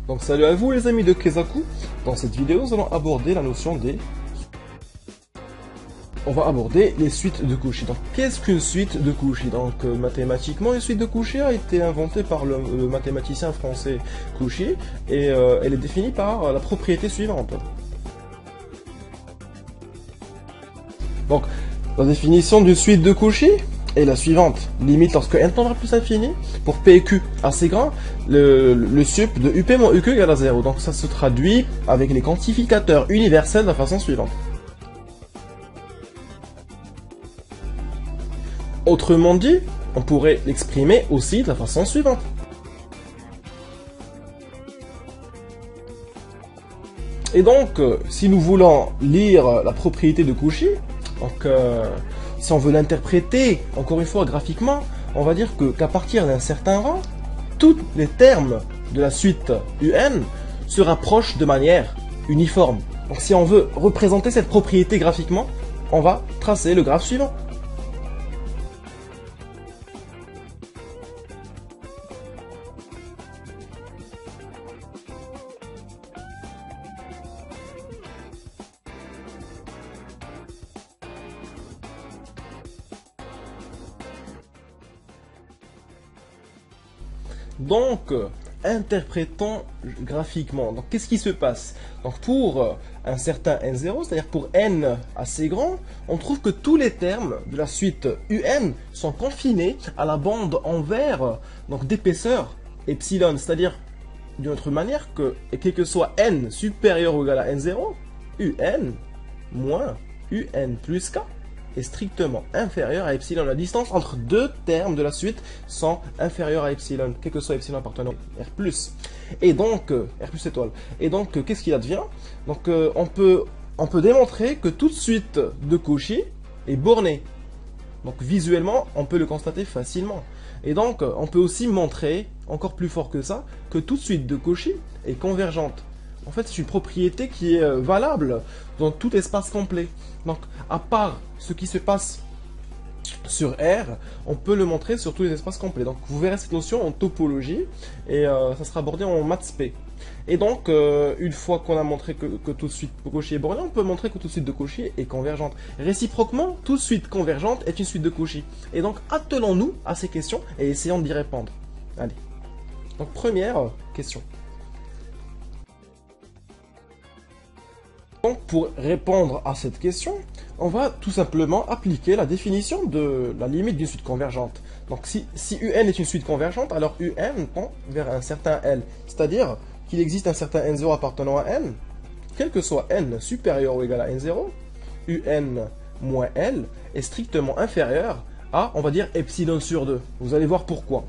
Donc salut à vous les amis de Kezaku. Dans cette vidéo, nous allons aborder la notion des... On va aborder les suites de Cauchy. Donc qu'est-ce qu'une suite de Cauchy? Donc mathématiquement, une suite de Cauchy a été inventée par le mathématicien français Cauchy et elle est définie par la propriété suivante. Donc la définition d'une suite de Cauchy est la suivante. Limite lorsque n tendra plus infini, pour P et Q assez grand, le sup de UP moins UQ égale à 0. Donc ça se traduit avec les quantificateurs universels de la façon suivante. Autrement dit, on pourrait l'exprimer aussi de la façon suivante. Et donc, si nous voulons lire la propriété de Cauchy, donc si on veut l'interpréter, encore une fois graphiquement, on va dire qu'à partir d'un certain rang, tous les termes de la suite UN se rapprochent de manière uniforme. Donc si on veut représenter cette propriété graphiquement, on va tracer le graphe suivant. Donc, interprétons graphiquement. Donc, qu'est-ce qui se passe? Donc, pour un certain n0, c'est-à-dire pour n assez grand, on trouve que tous les termes de la suite un sont confinés à la bande en vert, donc d'épaisseur epsilon, c'est-à-dire d'une autre manière que, quel que soit n supérieur ou égal à n0, un moins un plus k est strictement inférieur à epsilon. La distance entre deux termes de la suite sont inférieures à epsilon, quel que soit epsilon appartenant à R+. Et donc, R+ étoile. Et donc, qu'est-ce qu'il advient? Donc, on peut démontrer que toute suite de Cauchy est bornée. Donc, visuellement, on peut le constater facilement. Et donc, on peut aussi montrer, encore plus fort que ça, que toute suite de Cauchy est convergente. En fait, c'est une propriété qui est valable dans tout espace complet. Donc, à part ce qui se passe sur R, on peut le montrer sur tous les espaces complets. Donc, vous verrez cette notion en topologie et ça sera abordé en maths P. Et donc, une fois qu'on a montré que toute suite de Cauchy est bornée, on peut montrer que toute suite de Cauchy est convergente. Réciproquement, toute suite convergente est une suite de Cauchy. Et donc, attelons-nous à ces questions et essayons d'y répondre. Allez. Donc, première question. Donc pour répondre à cette question, on va tout simplement appliquer la définition de la limite d'une suite convergente. Donc si UN est une suite convergente, alors UN tend vers un certain L. C'est-à-dire qu'il existe un certain N0 appartenant à N, quel que soit N supérieur ou égal à N0, UN moins L est strictement inférieur à, on va dire, epsilon sur 2. Vous allez voir pourquoi.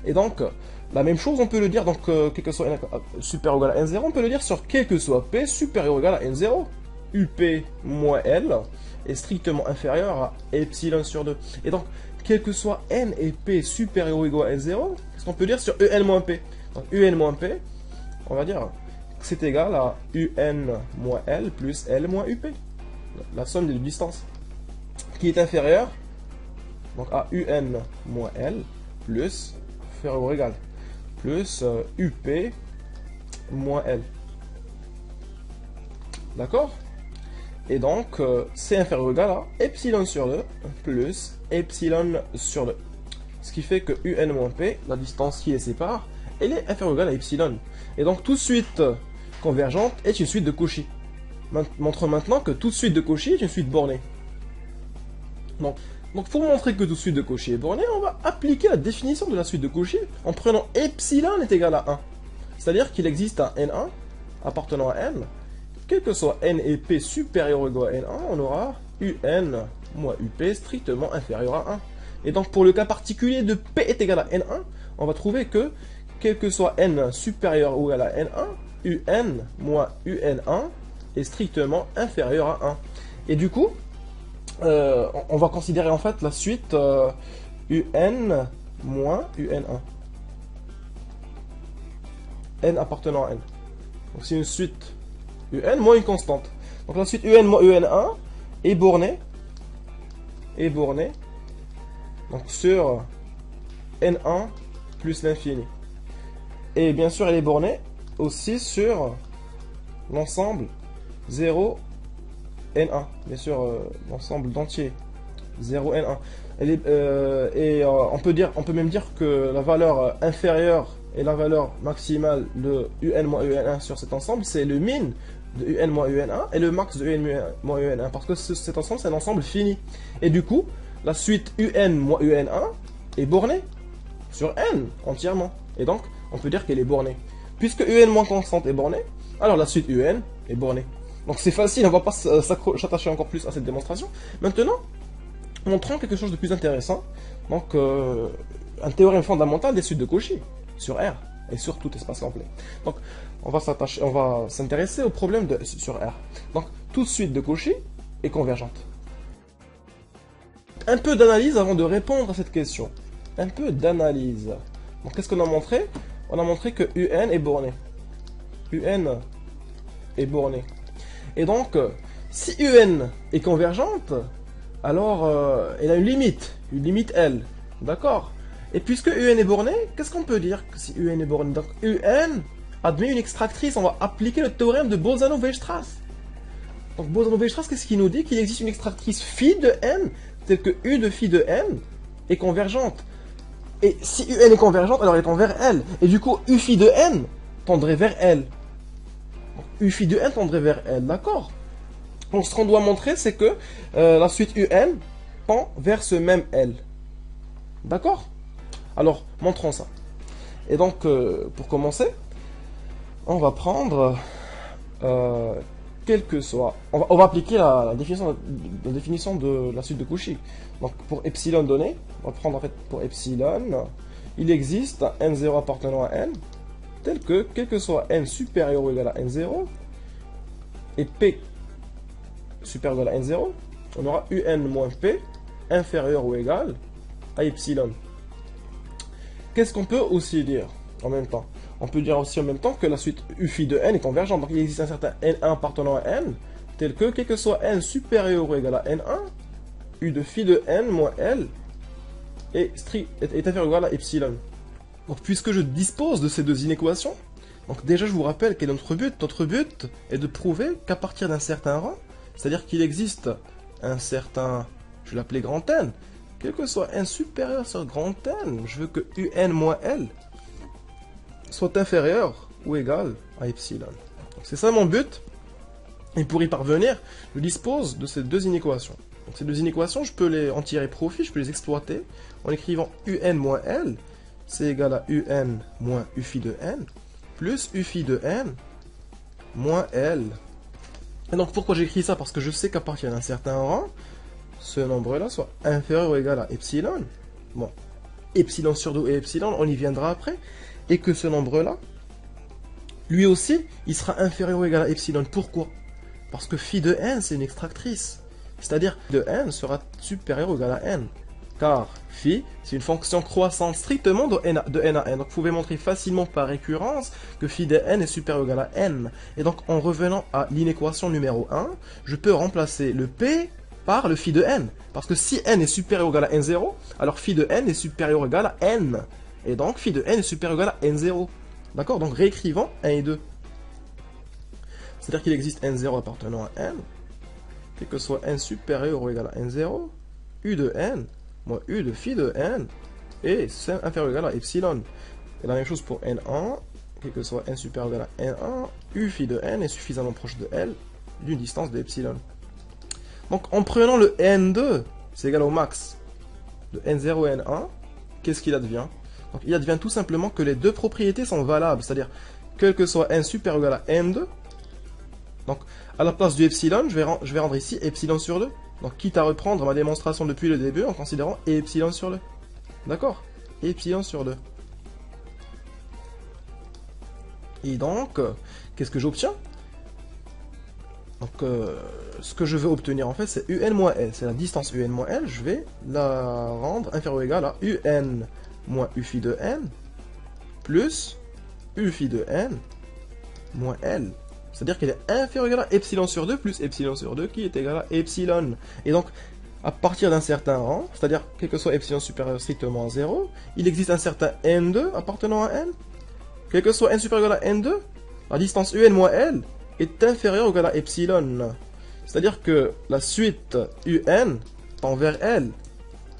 Et donc, la même chose, on peut le dire, donc, quel que soit n supérieur ou égal à n0, on peut le dire sur quel que soit p supérieur ou égal à n0. UP moins L est strictement inférieur à epsilon sur 2. Et donc, quel que soit n et p supérieur ou égal à n0, qu'est-ce qu'on peut dire sur un moins p? Donc, un moins p, on va dire que c'est égal à un moins L plus L moins UP. La somme des deux distances. Qui est inférieure donc à un moins L plus inférieur ou égal plus UP moins L. D'accord? Et donc, c'est inférieur ou égal à epsilon sur 2 plus epsilon sur 2. Ce qui fait que UN moins P, la distance qui les sépare, elle est inférieure ou égale à epsilon. Et donc, toute suite convergente est une suite de Cauchy. Montre maintenant que toute suite de Cauchy est une suite bornée. Donc, pour montrer que toute suite de Cauchy est bornée, on va appliquer la définition de la suite de Cauchy en prenant epsilon est égal à 1. C'est-à-dire qu'il existe un N1 appartenant à N. Quel que soit N et P supérieur ou égal à N1, on aura UN moins UP strictement inférieur à 1. Et donc pour le cas particulier de P est égal à N1, on va trouver que quel que soit N supérieur ou égal à N1, UN moins UN1 est strictement inférieur à 1. Et du coup, on va considérer en fait la suite UN moins UN1. N appartenant à N. Donc c'est une suite UN moins une constante. Donc la suite UN moins UN1 est bornée est bornée donc sur n1 plus l'infini. Et bien sûr, elle est bornée aussi sur l'ensemble 0, n1. Bien sûr, l'ensemble d'entier 0, n1. On peut même dire que la valeur inférieure et la valeur maximale de un moins un sur cet ensemble, c'est le min de un moins un et le max de un moins un, parce que cet ensemble, c'est un ensemble fini. Et du coup, la suite un moins un est bornée sur n entièrement. Et donc, on peut dire qu'elle est bornée. Puisque un moins constante est bornée, alors la suite un est bornée. Donc c'est facile, on ne va pas s'attacher encore plus à cette démonstration. Maintenant, montrons quelque chose de plus intéressant. Donc, un théorème fondamental des suites de Cauchy sur R et sur tout espace complet. Donc, on va s'intéresser au problème sur R. Donc, toute suite de Cauchy est convergente. Un peu d'analyse avant de répondre à cette question. Un peu d'analyse. Donc, qu'est-ce qu'on a montré? On a montré que UN est borné. UN est borné. Et donc, si UN est convergente, alors elle a une limite L. D'accord? Et puisque UN est borné, qu'est-ce qu'on peut dire si UN est borné? Donc, UN admet une extractrice. On va appliquer le théorème de Bolzano-Weierstrass. Donc, Bolzano-Weierstrass, qu'est-ce qu'il nous dit? Qu'il existe une extractrice phi de n, telle que U de phi de n est convergente. Et si UN est convergente, alors elle tend vers L. Et du coup, U phi de n tendrait vers L. Donc, U phi de n tendrait vers L, d'accord? Donc, ce qu'on doit montrer, c'est que la suite UN tend vers ce même L. D'accord? Alors, montrons ça. Et donc, pour commencer, on va prendre, quel que soit... On va appliquer la définition de la suite de Cauchy. Donc, pour epsilon donné, on va prendre en fait pour epsilon, il existe un n0 appartenant à n, tel que, quel que soit n supérieur ou égal à n0, et p supérieur ou égal à n0, on aura un moins p inférieur ou égal à epsilon. Qu'est-ce qu'on peut aussi dire en même temps? On peut dire aussi en même temps que la suite u phi de n est convergente. Donc il existe un certain n1 appartenant à n, tel que, quel que soit n supérieur ou égal à n1, u de phi de n moins l est inférieur ou égal à epsilon. Donc puisque je dispose de ces deux inéquations, donc déjà je vous rappelle quel est notre but. Notre but est de prouver qu'à partir d'un certain rang, c'est-à-dire qu'il existe un certain, je vais l'appeler grand N, quel que soit n supérieur sur grand N, je veux que un moins l soit inférieur ou égal à epsilon. C'est ça mon but. Et pour y parvenir, je dispose de ces deux inéquations. Donc ces deux inéquations, je peux en tirer profit, je peux les exploiter en écrivant un moins l, c'est égal à un moins u phi de n, plus u phi de n moins l. Et donc pourquoi j'écris ça? Parce que je sais qu'à partir d'un certain rang, ce nombre-là soit inférieur ou égal à epsilon. Bon, epsilon sur 2 et epsilon, on y viendra après. Et que ce nombre-là, lui aussi, il sera inférieur ou égal à epsilon. Pourquoi? Parce que phi de n, c'est une extractrice. C'est-à-dire que de n sera supérieur ou égal à n. Car phi, c'est une fonction croissante strictement de n à n. Donc vous pouvez montrer facilement par récurrence que phi de n est supérieur ou égal à n. Et donc en revenant à l'inéquation numéro 1, je peux remplacer le p par le phi de n. Parce que si n est supérieur ou égal à n0, alors phi de n est supérieur ou égal à n. Et donc, phi de n est supérieur ou égal à n0. D'accord? Donc, réécrivons 1 et 2. C'est-à-dire qu'il existe n0 appartenant à n, quel que soit n supérieur ou égal à n0, u de n, moins u de phi de n, et c'est inférieur ou égal à epsilon. Et la même chose pour n1, quel que soit n supérieur ou égal à n1, u phi de n est suffisamment proche de l, d'une distance de epsilon. Donc, en prenant le n2, c'est égal au max de n0 et n1, qu'est-ce qu'il advient? Donc, il advient tout simplement que les deux propriétés sont valables, c'est-à-dire, quel que soit n supérieur ou égal à n2, donc, à la place du epsilon, je vais rendre ici epsilon sur 2. Donc, quitte à reprendre ma démonstration depuis le début en considérant epsilon sur 2. D'accord? Epsilon sur 2. Et donc, qu'est-ce que j'obtiens? Donc, ce que je veux obtenir, en fait, c'est un moins l. C'est la distance un moins l, je vais la rendre inférieure ou égale à un moins u phi de n plus u phi de n moins l. C'est-à-dire qu'elle est inférieure ou égale à epsilon sur 2 plus epsilon sur 2 qui est égal à epsilon. Et donc, à partir d'un certain rang, c'est-à-dire quel que soit epsilon supérieur strictement à 0, il existe un certain n2 appartenant à n. Quel que soit n supérieur à n2, la distance un moins l est inférieure ou égale à epsilon. C'est-à-dire que la suite un tend vers l.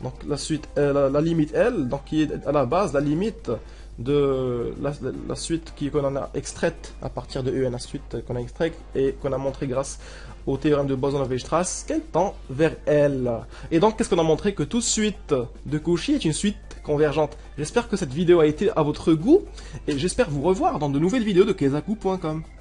Donc la suite, la limite L, donc qui est à la base la limite de la suite qu'on en a extraite à partir de UN, la suite qu'on a extraite et qu'on a montré grâce au théorème de Boson-Weierstrass qu'elle tend vers L. Et donc qu'est-ce qu'on a montré? Que toute suite de Cauchy est une suite convergente. J'espère que cette vidéo a été à votre goût et j'espère vous revoir dans de nouvelles vidéos de kezaku.com.